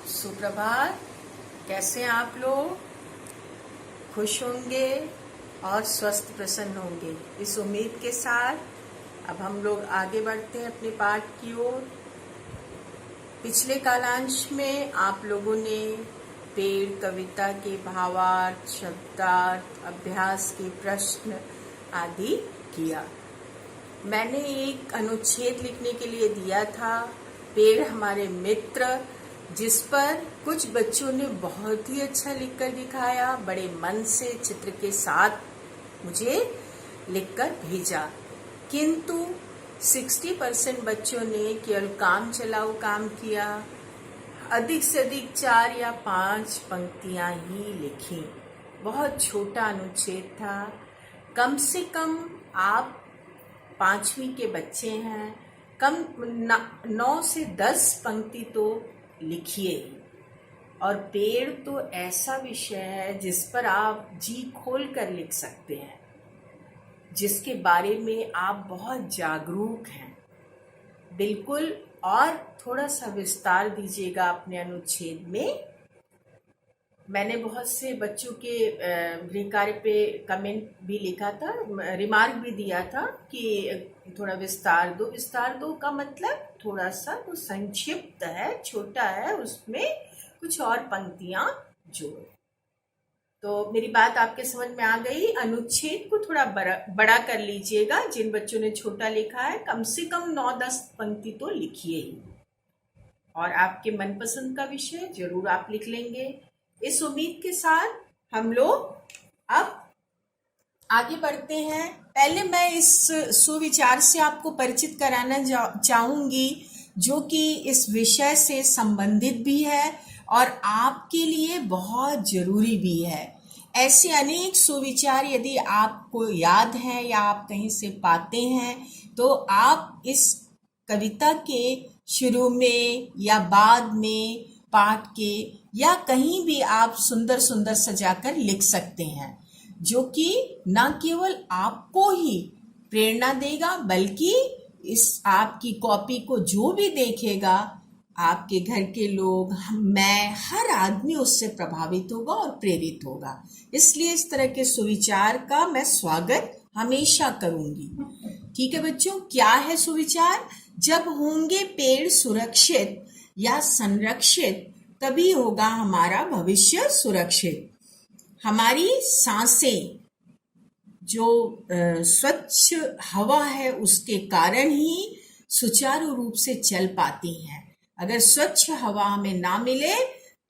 सुप्रभात। कैसे हैं आप लोग? खुश होंगे और स्वस्थ प्रसन्न होंगे, इस उम्मीद के साथ अब हम लोग आगे बढ़ते हैं अपने पाठ की ओर। पिछले कालांश में आप लोगों ने पेड़ कविता के भावार्थ, शब्दार्थ, अभ्यास के प्रश्न आदि किया। मैंने एक अनुच्छेद लिखने के लिए दिया था, पेड़ हमारे मित्र, जिस पर कुछ बच्चों ने बहुत ही अच्छा लिखकर दिखाया, बड़े मन से चित्र के साथ मुझे लिखकर भेजा। किंतु 60% बच्चों ने केवल काम चलाऊ काम किया, अधिक से अधिक 4 या 5 पंक्तियां ही लिखी। बहुत छोटा अनुच्छेद था। कम से कम आप 5वीं के बच्चे हैं, कम 9 से 10 पंक्ति तो लिखिए। और पेड़ तो ऐसा विषय है जिस पर आप जी खोल कर लिख सकते हैं, जिसके बारे में आप बहुत जागरूक हैं। बिल्कुल, और थोड़ा सा विस्तार दीजिएगा अपने अनुच्छेद में। मैंने बहुत से बच्चों के गृह कार्य पे कमेंट भी लिखा था, रिमार्क भी दिया था कि थोड़ा विस्तार दो। विस्तार दो का मतलब थोड़ा सा तो संक्षिप्त है, छोटा है, उसमें कुछ और पंक्तियां जोड़। तो मेरी बात आपके समझ में आ गई। अनुच्छेद को थोड़ा बड़ा कर लीजिएगा। जिन बच्चों ने छोटा लिखा है, कम से कम 9-10 पंक्ति तो लिखिए ही, और आपके मनपसंद का विषय जरूर आप लिख लेंगे। इस उम्मीद के साथ हम लोग अब आगे बढ़ते हैं। पहले मैं इस सुविचार से आपको परिचित कराना चाहूंगी, जो कि इस विषय से संबंधित भी है और आपके लिए बहुत जरूरी भी है। ऐसे अनेक सुविचार यदि आपको याद है या आप कहीं से पाते हैं, तो आप इस कविता के शुरू में या बाद में पाठ के या कहीं भी आप सुंदर सुंदर सजाकर लिख सकते हैं, जो कि न केवल आपको ही प्रेरणा देगा, बल्कि इस आपकी कॉपी को जो भी देखेगा, आपके घर के लोग, मैं, हर आदमी उससे प्रभावित होगा और प्रेरित होगा। इसलिए इस तरह के सुविचार का मैं स्वागत हमेशा करूंगी। ठीक है बच्चों, क्या है सुविचार? जब होंगे पेड़ सुरक्षित या संरक्षित, तभी होगा हमारा भविष्य सुरक्षित। हमारी सांसें, जो स्वच्छ हवा है, उसके कारण ही सुचारू रूप से चल पाती हैं। अगर स्वच्छ हवा हमें ना मिले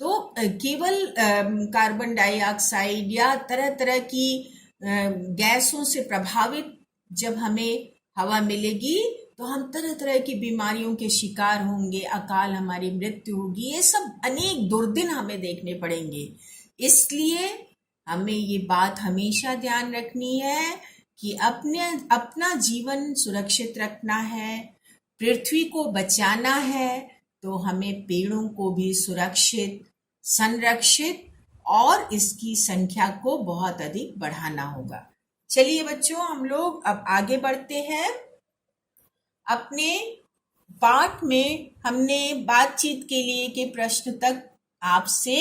तो केवल कार्बन डाइऑक्साइड या तरह तरह की गैसों से प्रभावित जब हमें हवा मिलेगी, तो हम तरह तरह की बीमारियों के शिकार होंगे, अकाल हमारी मृत्यु होगी, ये सब अनेक दुर्दिन हमें देखने पड़ेंगे। इसलिए हमें ये बात हमेशा ध्यान रखनी है कि अपना जीवन सुरक्षित रखना है, पृथ्वी को बचाना है, तो हमें पेड़ों को भी सुरक्षित, संरक्षित और इसकी संख्या को बहुत अधिक बढ़ाना होगा। चलिए बच्चों, हम लोग अब आगे बढ़ते हैं। अपने पाठ में हमने बातचीत के लिए के प्रश्न तक आपसे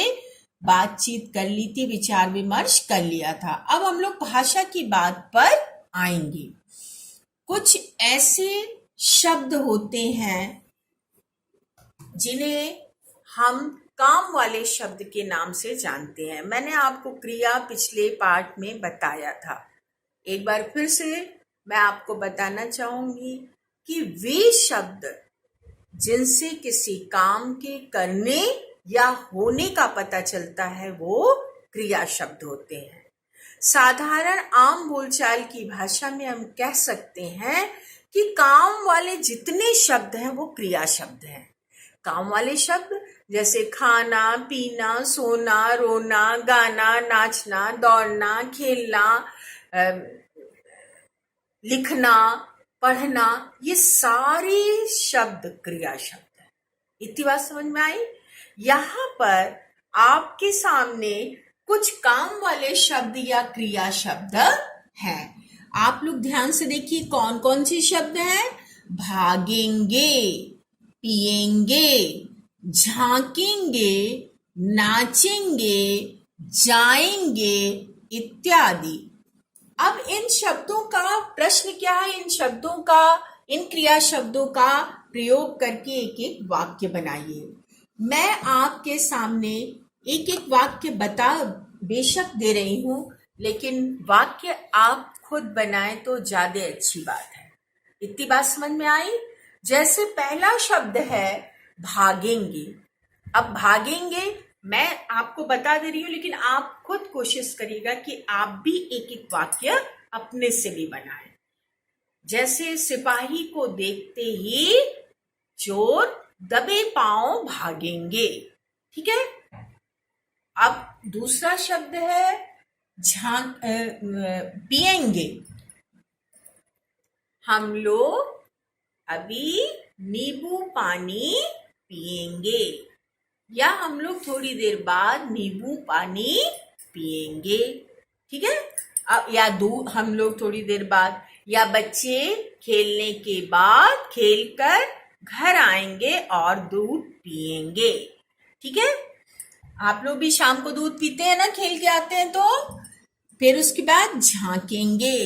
बातचीत कर ली थी, विचार विमर्श कर लिया था। अब हम लोग भाषा की बात पर आएंगे। कुछ ऐसे शब्द होते हैं जिन्हें हम काम वाले शब्द के नाम से जानते हैं। मैंने आपको क्रिया पिछले पाठ में बताया था। एक बार फिर से मैं आपको बताना चाहूंगी कि वे शब्द जिनसे किसी काम के करने या होने का पता चलता है, वो क्रिया शब्द होते हैं। साधारण आम बोलचाल की भाषा में हम कह सकते हैं कि काम वाले जितने शब्द हैं वो क्रिया शब्द हैं। काम वाले शब्द जैसे खाना, पीना, सोना, रोना, गाना, नाचना, दौड़ना, खेलना, लिखना, पढ़ना, ये सारे शब्द क्रिया शब्द हैं। इतनी बात समझ में आई? यहाँ पर आपके सामने कुछ काम वाले शब्द या क्रिया शब्द हैं। आप लोग ध्यान से देखिए कौन कौन से शब्द हैं। भागेंगे, पिएंगे, झांकेंगे, नाचेंगे, जाएंगे इत्यादि। अब इन शब्दों का प्रश्न क्या है? इन शब्दों का, इन क्रिया शब्दों का प्रयोग करके एक एक वाक्य बनाइए। मैं आपके सामने एक एक वाक्य बता बेशक दे रही हूं, लेकिन वाक्य आप खुद बनाए तो ज्यादा अच्छी बात है। इतनी बात समझ में आई? जैसे पहला शब्द है भागेंगे। अब भागेंगे मैं आपको बता दे रही हूं, लेकिन आप खुद कोशिश करिएगा कि आप भी एक एक वाक्य अपने से भी बनाएं। जैसे सिपाही को देखते ही चोर दबे पांव भागेंगे। ठीक है। अब दूसरा शब्द है पिएंगे। हम लोग अभी नींबू पानी पिएंगे, या हम लोग थोड़ी देर बाद नींबू पानी पिएंगे। ठीक है। अब या दूध हम लोग थोड़ी देर बाद, या बच्चे खेलने के बाद खेलकर घर आएंगे और दूध पिएंगे। ठीक है। आप लोग भी शाम को दूध पीते हैं ना, खेल के आते हैं तो। फिर उसके बाद झांकेंगे।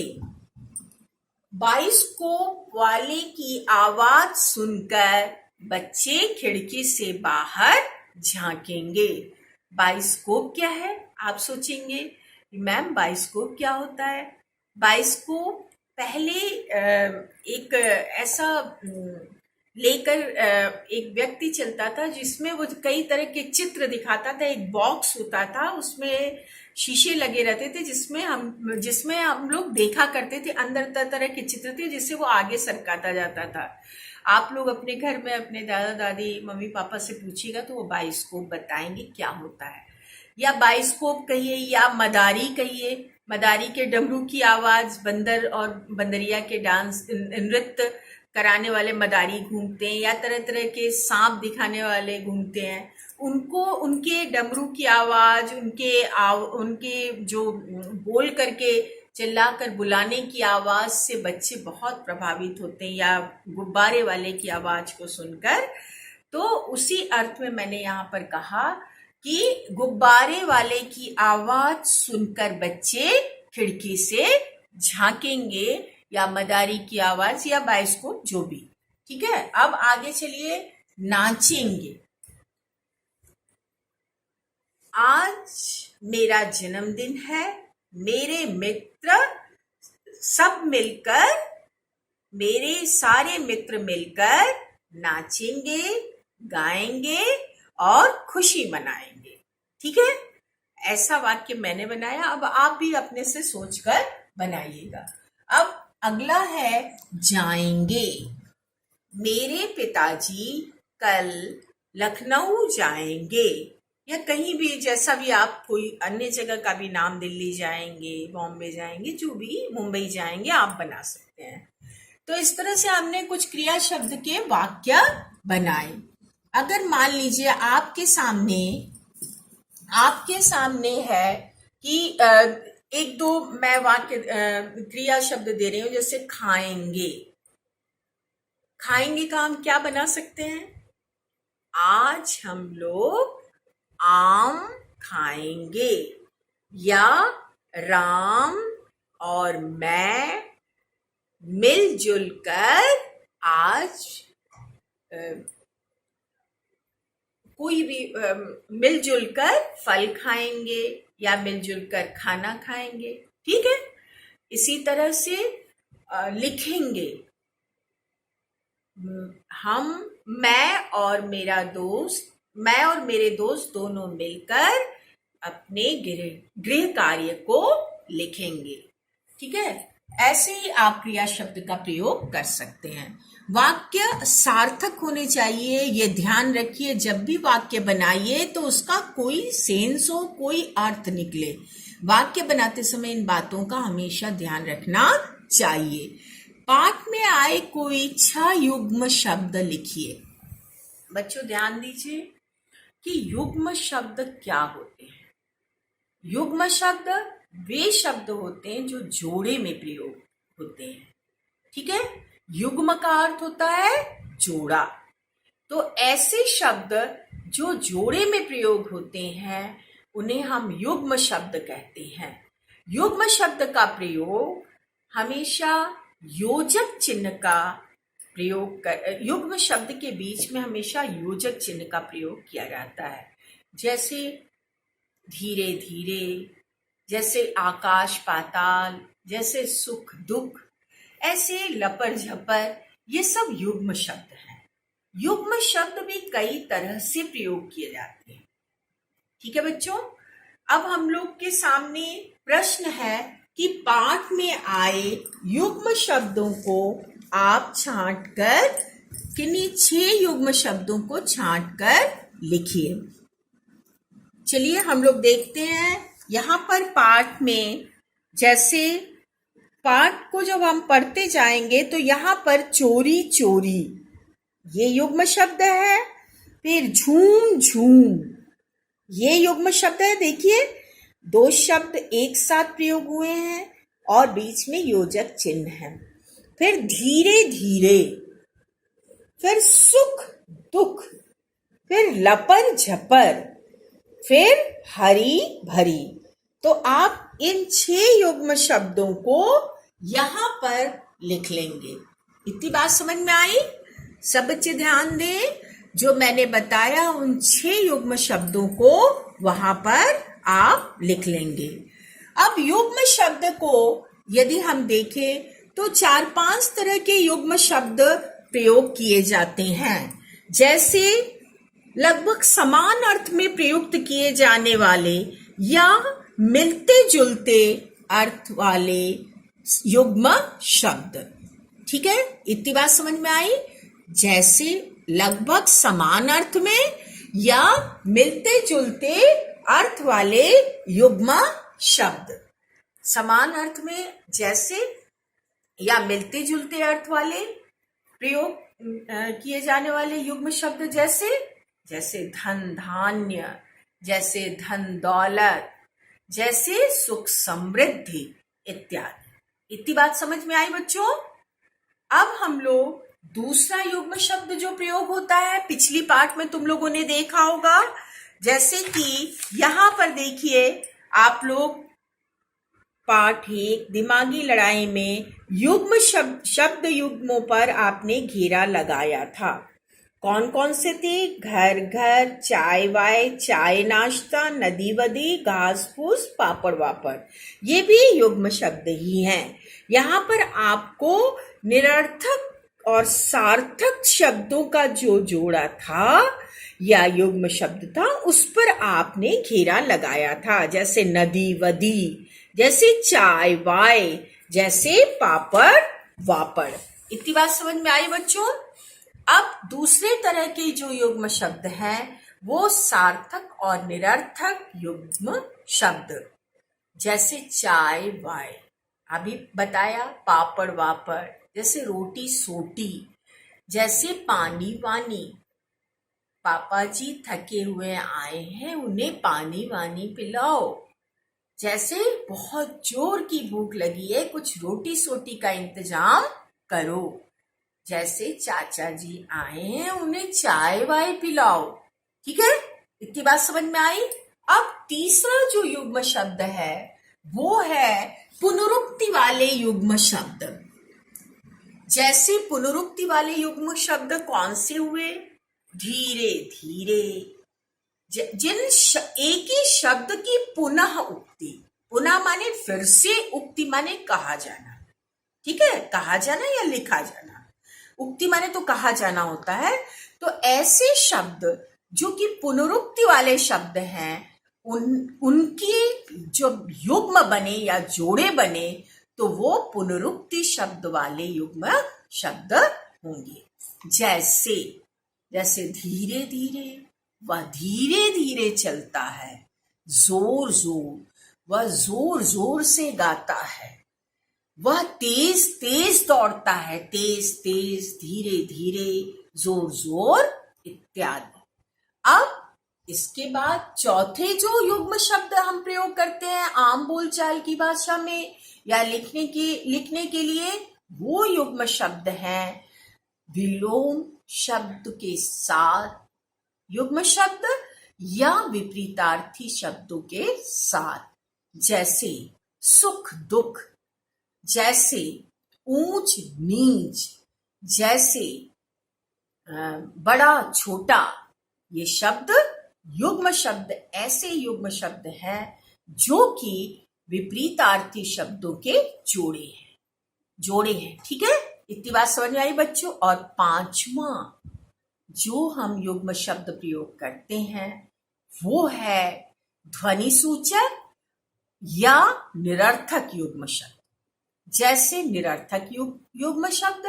बाइस्कोप वाले की आवाज सुनकर बच्चे खिड़की से बाहर झांकेंगे। बाइस्कोप क्या है? आप सोचेंगे मैम बाइस्कोप क्या होता है? बाइस्कोप पहले एक ऐसा लेकर एक व्यक्ति चलता था जिसमें वो कई तरह के चित्र दिखाता था। एक बॉक्स होता था, उसमें शीशे लगे रहते थे जिसमें हम लोग देखा करते थे। अंदर तरह तरह के चित्र थे जिससे वो आगे सरकाता जाता था। आप लोग अपने घर में अपने दादा दादी मम्मी पापा से पूछिएगा तो वो बाइस्कोप बताएंगे क्या होता है। या बाइस्कोप कहिए या मदारी कहिए। मदारी के डमरू की आवाज, बंदर और बंदरिया के डांस नृत्य कराने वाले मदारी घूमते हैं, या तरह तरह के सांप दिखाने वाले घूमते हैं। उनको उनके डमरू की आवाज, उनके जो बोल करके चिल्लाकर बुलाने की आवाज से बच्चे बहुत प्रभावित होते हैं, या गुब्बारे वाले की आवाज को सुनकर। तो उसी अर्थ में मैंने यहाँ पर कहा कि गुब्बारे वाले की आवाज सुनकर बच्चे खिड़की से झांकेंगे, या मदारी की आवाज, या बाइस्कोप, जो भी। ठीक है। अब आगे चलिए, नाचेंगे। आज मेरा जन्मदिन है। मेरे मित्र सब मिलकर, मेरे सारे मित्र मिलकर नाचेंगे, गाएंगे और खुशी मनाएंगे। ठीक है। ऐसा वाक्य मैंने बनाया। अब आप भी अपने से सोचकर बनाइएगा। अब अगला है जाएंगे। मेरे पिताजी कल लखनऊ जाएंगे, या कहीं भी, जैसा भी आप कोई अन्य जगह का भी नाम, दिल्ली जाएंगे, बॉम्बे जाएंगे, जो भी, मुंबई जाएंगे, आप बना सकते हैं। तो इस तरह से हमने कुछ क्रिया शब्द के वाक्य बनाए। अगर मान लीजिए आपके सामने है कि एक दो मैं वाक्य क्रिया शब्द दे रही हूं, जैसे खाएंगे। खाएंगे का हम क्या बना सकते हैं? आज हम लोग आम खाएंगे, या राम और मैं मिलजुल कर आज कोई भी मिलजुल कर फल खाएंगे, या मिलजुल कर खाना खाएंगे। ठीक है। इसी तरह से लिखेंगे। मैं और मेरे दोस्त दोनों मिलकर अपने गृह कार्य को लिखेंगे। ठीक है। ऐसे ही आप क्रिया शब्द का प्रयोग कर सकते हैं। वाक्य सार्थक होने चाहिए, ये ध्यान रखिए। जब भी वाक्य बनाइए तो उसका कोई सेंस हो, कोई अर्थ निकले। वाक्य बनाते समय इन बातों का हमेशा ध्यान रखना चाहिए। पाठ में आए कोई 6 युग्म शब्द लिखिए। बच्चों ध्यान दीजिए कि युग्म शब्द क्या होते हैं। युग्म शब्द वे शब्द होते हैं जो जोड़े में प्रयोग होते हैं। ठीक है। युग्म का अर्थ होता है जोड़ा। तो ऐसे शब्द जो जोड़े में प्रयोग होते हैं उन्हें हम युग्म शब्द कहते हैं। युग्म शब्द का प्रयोग हमेशा योजक चिन्ह का प्रयोग कर, युग्म शब्द के बीच में हमेशा योजक चिन्ह का प्रयोग किया जाता है। जैसे धीरे धीरे, जैसे आकाश पाताल, जैसे सुख दुख, ऐसे लपर झपर, ये सब युग्म शब्द हैं। युग्म शब्द भी कई तरह से प्रयोग किए जाते हैं। ठीक है बच्चों, अब हम लोग के सामने प्रश्न है कि पाठ में आए युग्म शब्दों को आप छांटकर किन्हीं 6 युग्म शब्दों को छांटकर लिखिए। चलिए हम लोग देखते हैं। यहाँ पर पाठ में, जैसे पाठ को जब हम पढ़ते जाएंगे तो यहाँ पर चोरी चोरी ये युग्म शब्द है। फिर झूम झूम ये युग्म शब्द है। देखिए 2 शब्द एक साथ प्रयोग हुए हैं और बीच में योजक चिन्ह है। फिर धीरे धीरे, फिर सुख दुख, फिर लपर झपर, फिर हरी भरी। तो आप इन 6 युग्म शब्दों को यहाँ पर लिख लेंगे। इतनी बात समझ में आई? सब बच्चे ध्यान दें, जो मैंने बताया उन 6 युग्म शब्दों को वहां पर आप लिख लेंगे। अब युग्म शब्द को यदि हम देखें तो 4-5 तरह के युग्म शब्द प्रयोग किए जाते हैं। जैसे लगभग समान अर्थ में प्रयुक्त किए जाने वाले या मिलते जुलते अर्थ वाले युग्म शब्द। ठीक है, इतनी बात समझ में आई? जैसे लगभग समान अर्थ में या मिलते जुलते अर्थ वाले युग्म शब्द। समान अर्थ में जैसे या मिलते जुलते अर्थ वाले प्रयोग किए जाने वाले युग्म शब्द, जैसे धन धान्य, जैसे धन दौलत, जैसे सुख समृद्धि इत्यादि। इतनी बात समझ में आई बच्चों? अब हम लोग दूसरा युग्म शब्द जो प्रयोग होता है, पिछली पाठ में तुम लोगों ने देखा होगा। जैसे कि यहाँ पर देखिए, आप लोग पाठ 1 दिमागी लड़ाई में युग्म शब्द युग्मों पर आपने घेरा लगाया था। कौन कौन से थे? घर घर, चाय वाय, चाय नाश्ता, नदी वदी, घास फूस, पापड़ वापड़, ये भी युग्म शब्द ही हैं। यहाँ पर आपको निरर्थक और सार्थक शब्दों का जो जोड़ा था या युग्म शब्द था, उस पर आपने घेरा लगाया था। जैसे नदी वदी, जैसे चाय वाय, जैसे पापड़ वापड़। इतनी बात समझ में आई बच्चों? अब दूसरे तरह के जो युग्म शब्द हैं वो सार्थक और निरर्थक युग्म शब्द। जैसे चाय वाय अभी बताया, पापड़ वापड़, जैसे रोटी सोटी, जैसे पानी वानी, पापा जी थके हुए आए हैं, उन्हें पानी वानी पिलाओ। जैसे बहुत जोर की भूख लगी है, कुछ रोटी सोटी का इंतजाम करो। जैसे चाचा जी आए हैं, उन्हें चाय वाय पिलाओ। ठीक है, इतनी बात समझ में आई? अब तीसरा जो युग्म शब्द है वो है पुनरुक्ति वाले युग्म शब्द। जैसे पुनरुक्ति वाले युग्म शब्द कौन से हुए? धीरे धीरे, जिन एक ही शब्द की पुनः उक्ति, पुनः माने फिर से, उक्ति माने कहा जाना। ठीक है, कहा जाना या लिखा जाना। उक्ति माने तो कहा जाना होता है। तो ऐसे शब्द जो कि पुनरुक्ति वाले शब्द हैं, उनकी जो युग्म बने या जोड़े बने तो वो पुनरुक्ति शब्द वाले युग्म शब्द होंगे। जैसे धीरे धीरे, वह धीरे धीरे चलता है। जोर जोर, वह जोर जोर से गाता है। वह तेज तेज दौड़ता है, तेज तेज, धीरे धीरे, जोर जोर इत्यादि। अब इसके बाद चौथे जो युग्म शब्द हम प्रयोग करते हैं आम बोलचाल की भाषा में या लिखने के लिए, वो युग्म शब्द हैं विलोम शब्द के साथ युग्म शब्द या विपरीतार्थी शब्दों के साथ, जैसे सुख दुख, जैसे ऊंच नीच, जैसे बड़ा छोटा, ये शब्द युग्म शब्द ऐसे युग्म शब्द हैं जो कि विपरीतार्थी शब्दों के जोड़े हैं। ठीक है, इतनी बात समझ में आई बच्चों। और पांचवा जो हम युग्म शब्द प्रयोग करते हैं वो है ध्वनि सूचक या निरर्थक युग्म शब्द। जैसे निरर्थक युग्म शब्द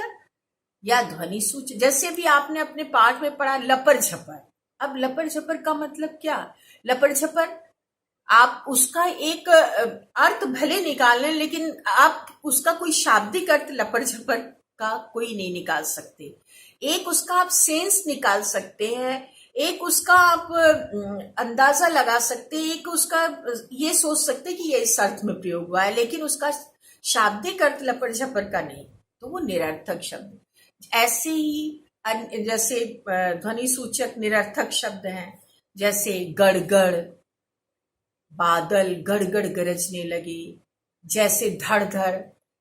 या ध्वनि सूचक, जैसे भी आपने अपने पाठ में पढ़ा लपर झपर। अब लपर झपर का मतलब क्या? लपर झपर आप उसका एक अर्थ भले निकाल लें, लेकिन आप उसका कोई शाब्दिक अर्थ लपर झपर का कोई नहीं निकाल सकते। एक उसका आप सेंस निकाल सकते हैं, एक उसका आप अंदाजा लगा सकते हैं, एक उसका ये सोच सकते हैं कि ये इस अर्थ में प्रयोग हुआ है, लेकिन उसका शाब्दिक अर्थ लपर झपर का नहीं, तो वो निरर्थक शब्द। ऐसे ही जैसे ध्वनि सूचक निरर्थक शब्द हैं, जैसे गड़गड़, बादल गड़गड़ गरजने लगे, जैसे धड़धड़,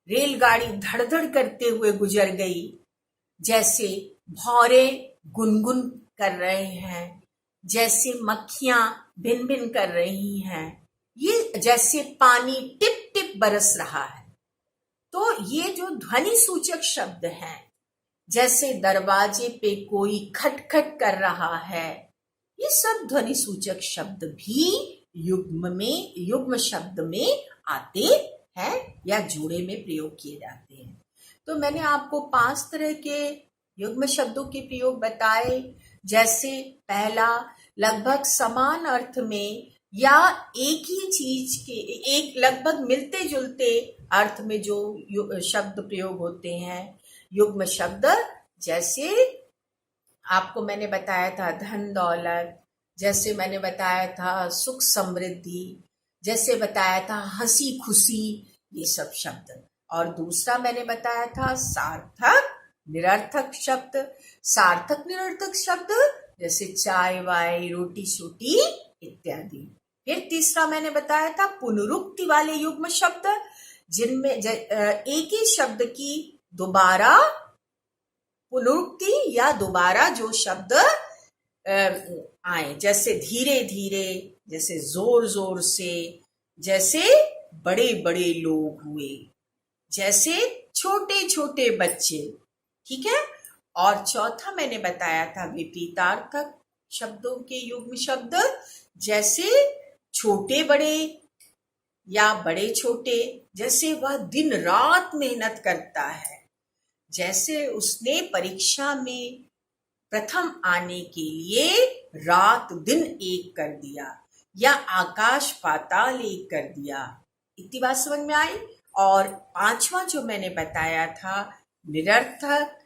रेलगाड़ी धड़धड़ करते हुए गुजर गई, जैसे भौरे गुनगुन कर रहे हैं, जैसे मक्खियां भिन भिन कर रही हैं, ये जैसे पानी टिप टिप बरस रहा है। तो ये जो ध्वनि सूचक शब्द हैं, जैसे दरवाजे पे कोई खटखट कर रहा है, ये सब ध्वनि सूचक शब्द भी युग्म शब्द में आते हैं या जोड़े में प्रयोग किए जाते हैं। तो मैंने आपको 5 तरह के युग्म शब्दों के प्रयोग बताए। जैसे पहला, लगभग समान अर्थ में या एक ही चीज के एक लगभग मिलते जुलते अर्थ में जो शब्द प्रयोग होते हैं युग्म शब्द। जैसे आपको मैंने बताया था धन दौलत, जैसे मैंने बताया था सुख समृद्धि, जैसे बताया था हंसी खुशी, ये सब शब्द। और दूसरा मैंने बताया था सार्थक निरर्थक शब्द। सार्थक निरर्थक शब्द जैसे चाय वाय, रोटी शोटी इत्यादि। फिर तीसरा मैंने बताया था पुनरुक्ति वाले युग्म शब्द, जिनमें एक ही शब्द की दोबारा पुनरुक्ति या दोबारा जो शब्द आए, जैसे धीरे धीरे, जैसे जोर जोर से, जैसे बड़े बड़े लोग हुए, जैसे छोटे छोटे बच्चे। ठीक है। और चौथा मैंने बताया था विपरीतार्थक शब्दों के युग्म शब्द, जैसे छोटे बड़े या बड़े छोटे, जैसे वह दिन रात मेहनत करता है, जैसे उसने परीक्षा में प्रथम आने के लिए रात दिन एक कर दिया, या आकाश पाताल एक कर दिया। इतनी बात समझ में आई। और पांचवा जो मैंने बताया था निरर्थक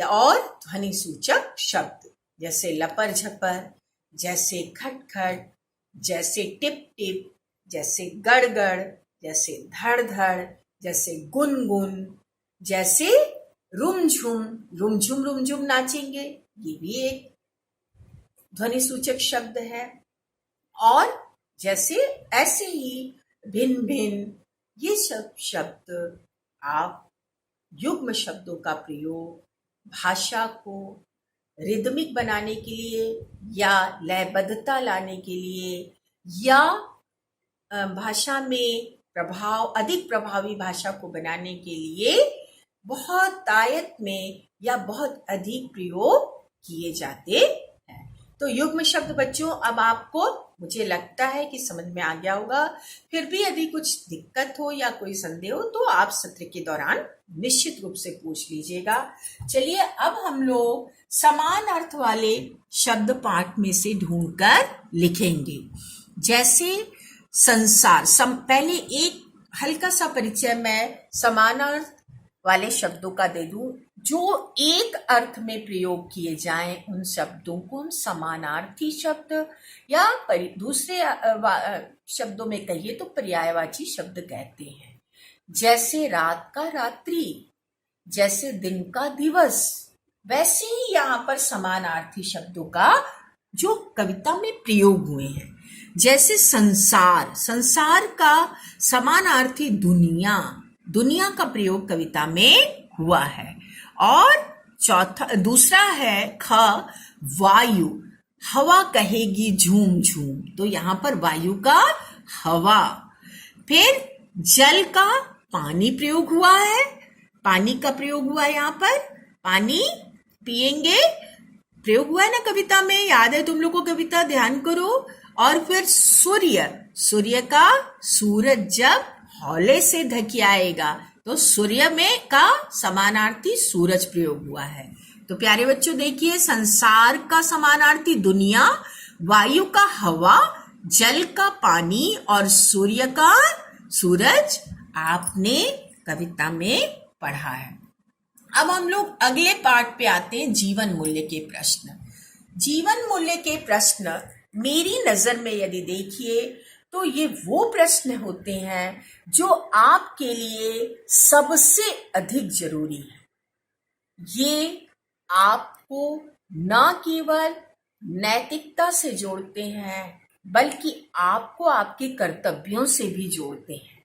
और ध्वनि सूचक शब्द, जैसे लपर झपर, जैसे खटखट, जैसे टिप टिप, जैसे गड़गड़, जैसे धड़ धड़, जैसे गुनगुन, जैसे रुमझुम, रुमझुम रुमझुम नाचेंगे, ये भी एक ध्वनि सूचक शब्द है। और जैसे ऐसे ही भिन्न भिन्न, ये सब शब्द आप युग्म शब्दों का प्रयोग भाषा को रिदमिक बनाने के लिए या लयबद्धता लाने के लिए या भाषा में अधिक प्रभावी भाषा को बनाने के लिए बहुत आयत में या बहुत अधिक प्रयोग किए जाते हैं। तो युग्म शब्द बच्चों अब आपको मुझे लगता है कि समझ में आ गया होगा। फिर भी यदि कुछ दिक्कत हो या कोई संदेह हो तो आप सत्र के दौरान निश्चित रूप से पूछ लीजिएगा। चलिए अब हम लोग समान अर्थ वाले शब्द पाठ में से ढूंढकर लिखेंगे। जैसे संसार, पहले एक हल्का सा परिचय मैं समान अर्थ वाले शब्दों का दे दूं। जो एक अर्थ में प्रयोग किए जाएं उन शब्दों को हम समानार्थी शब्द या दूसरे शब्दों में कहिए तो पर्यायवाची शब्द कहते हैं। जैसे रात का रात्रि, जैसे दिन का दिवस, वैसे ही यहाँ पर समानार्थी शब्दों का जो कविता में प्रयोग हुए हैं। जैसे संसार, संसार का समानार्थी दुनिया, दुनिया का प्रयोग कविता में हुआ है। और दूसरा है ख, वायु, हवा कहेगी झूम झूम, तो यहाँ पर वायु का हवा। फिर जल का पानी प्रयोग हुआ है, पानी का प्रयोग हुआ है यहाँ पर, पानी पिएंगे प्रयोग हुआ है ना कविता में, याद है तुम लोग को कविता, ध्यान करो। और फिर सूर्य, सूर्य का, सूरज जब हौले से धकियाएगा तो सूर्य में का समानार्थी सूरज प्रयोग हुआ है। तो प्यारे बच्चों देखिए, संसार का समानार्थी दुनिया, वायु का हवा, जल का पानी और सूर्य का सूरज आपने कविता में पढ़ा है। अब हम लोग अगले पार्ट पे आते हैं, जीवन मूल्य के प्रश्न। जीवन मूल्य के प्रश्न मेरी नजर में यदि देखिए तो ये वो प्रश्न होते हैं जो आपके लिए सबसे अधिक जरूरी है। ये आपको न केवल नैतिकता से जोड़ते हैं बल्कि आपको आपके कर्तव्यों से भी जोड़ते हैं।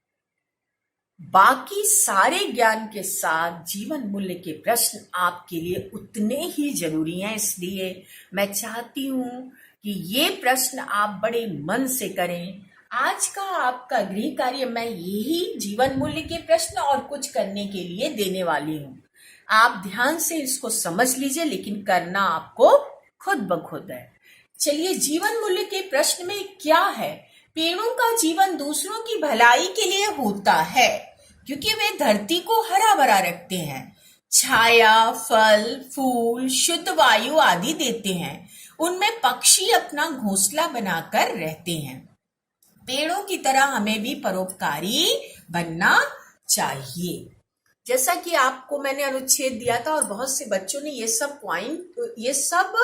बाकी सारे ज्ञान के साथ जीवन मूल्य के प्रश्न आपके लिए उतने ही जरूरी हैं, इसलिए मैं चाहती हूं कि ये प्रश्न आप बड़े मन से करें। आज का आपका गृह कार्य मैं यही जीवन मूल्य के प्रश्न और कुछ करने के लिए देने वाली हूं। आप ध्यान से इसको समझ लीजिए, लेकिन करना आपको खुद ब खुद है। चलिए, जीवन मूल्य के प्रश्न में क्या है? पेड़ों का जीवन दूसरों की भलाई के लिए होता है क्योंकि वे धरती को हरा भरा रखते हैं, छाया, फल, फूल, शुद्ध वायु आदि देते हैं। उनमें पक्षी अपना घोंसला बनाकर रहते हैं। पेड़ों की तरह हमें भी परोपकारी बनना चाहिए। जैसा कि आपको मैंने अनुच्छेद दिया था और बहुत से बच्चों ने ये सब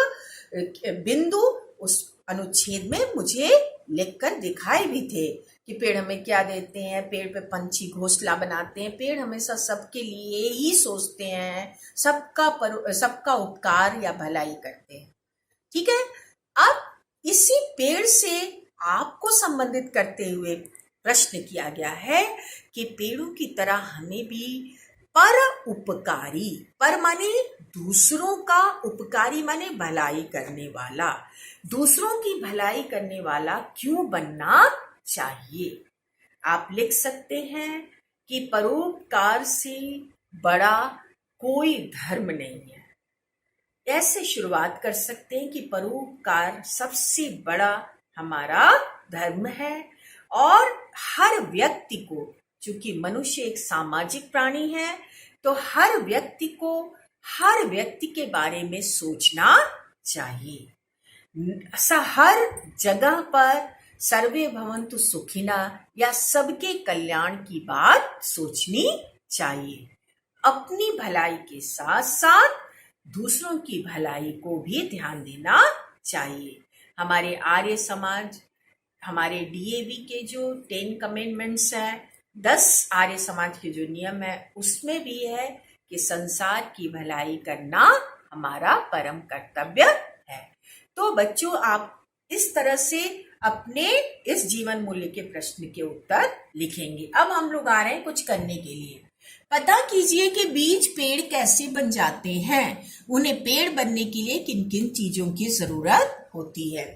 बिंदु उस अनुच्छेद में मुझे लिखकर दिखाए भी थे कि पेड़ हमें क्या देते हैं। पेड़ पे पंछी घोंसला बनाते हैं, पेड़ हमेशा सबके लिए ही सोचते हैं, सबका उपकार या भलाई करते हैं। ठीक है, अब इसी पेड़ से आपको संबंधित करते हुए प्रश्न किया गया है कि पेड़ों की तरह हमें भी पर उपकारी, पर माने दूसरों का, उपकारी माने भलाई करने वाला, दूसरों की भलाई करने वाला क्यों बनना चाहिए। आप लिख सकते हैं कि परोपकार से बड़ा कोई धर्म नहीं है। ऐसे शुरुआत कर सकते हैं कि परोपकार सबसे बड़ा हमारा धर्म है और हर व्यक्ति को, चूंकि मनुष्य एक सामाजिक प्राणी है, तो हर व्यक्ति को हर व्यक्ति के बारे में सोचना चाहिए। हर जगह पर सर्वे भवन्तु सुखिना या सबके कल्याण की बात सोचनी चाहिए। अपनी भलाई के साथ साथ दूसरों की भलाई को भी ध्यान देना चाहिए। हमारे आर्य समाज, हमारे डीएवी के जो 10 कमेंडमेंट्स हैं, 10 आर्य समाज के जो नियम है, उसमें भी है कि संसार की भलाई करना हमारा परम कर्तव्य है। तो बच्चों, आप इस तरह से अपने इस जीवन मूल्य के प्रश्न के उत्तर लिखेंगे। अब हम लोग आ रहे हैं कुछ करने के लिए। पता कीजिए कि बीज पेड़ कैसे बन जाते हैं। उन्हें पेड़ बनने के लिए किन किन चीजों की जरूरत होती है।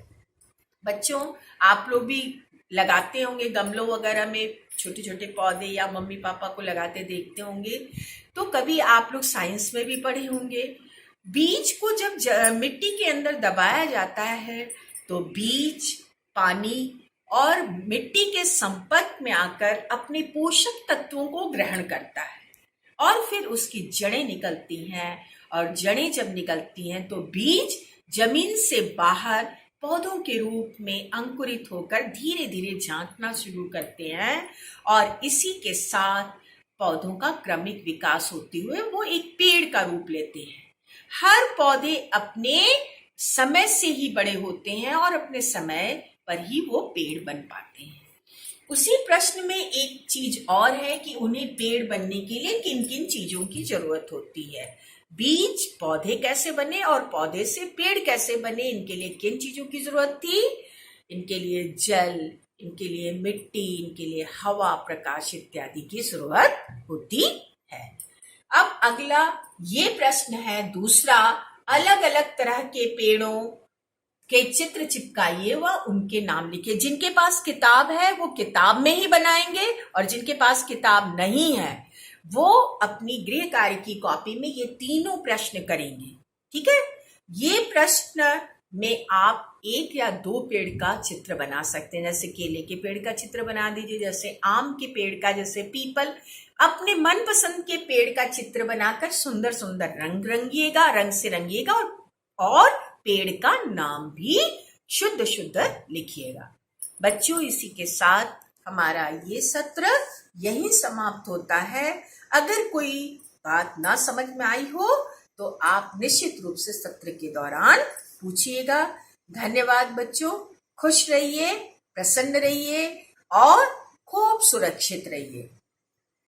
बच्चों, आप लोग भी लगाते होंगे गमलों वगैरह में छोटे छोटे पौधे, या मम्मी पापा को लगाते देखते होंगे। तो कभी आप लोग साइंस में भी पढ़े होंगे, बीज को जब मिट्टी के अंदर दबाया जाता है तो बीज पानी और मिट्टी के संपर्क में आकर अपने पोषक तत्वों को ग्रहण करता है और फिर उसकी जड़ें निकलती हैं, और जड़ें जब निकलती हैं तो बीज जमीन से बाहर पौधों के रूप में अंकुरित होकर धीरे धीरे झांकना शुरू करते हैं, और इसी के साथ पौधों का क्रमिक विकास होते हुए वो एक पेड़ का रूप लेते हैं। हर पौधे अपने समय से ही बड़े होते हैं और अपने समय पर ही वो पेड़ बन पाते हैं। उसी प्रश्न में एक चीज और है कि उन्हें पेड़ बनने के लिए किन किन चीजों की जरूरत होती है। बीज पौधे कैसे बने और पौधे से पेड़ कैसे बने, इनके लिए किन चीजों की जरूरत थी? इनके लिए जल, इनके लिए मिट्टी, इनके लिए हवा, प्रकाश इत्यादि की जरूरत होती है। अब अगला ये प्रश्न है दूसरा, अलग अलग तरह के पेड़ों के चित्र चिपकाइए व उनके नाम लिखिए। जिनके पास किताब है वो किताब में ही बनाएंगे और जिनके पास किताब नहीं है वो अपनी गृह कार्य की कॉपी में ये तीनों प्रश्न करेंगे। ठीक है, ये प्रश्न में आप एक या दो पेड़ का चित्र बना सकते हैं। जैसे केले के पेड़ का चित्र बना दीजिए, जैसे आम के पेड़ का, जैसे पीपल। अपने मनपसंद के पेड़ का चित्र बनाकर सुंदर सुंदर रंग रंगिएगा, रंग से रंगिएगा और पेड़ का नाम भी शुद्ध शुद्ध लिखिएगा। बच्चों, इसी के साथ हमारा ये सत्र यहीं समाप्त होता है। अगर कोई बात ना समझ में आई हो तो आप निश्चित रूप से सत्र के दौरान पूछिएगा। धन्यवाद बच्चों, खुश रहिए, प्रसन्न रहिए और खूब सुरक्षित रहिए।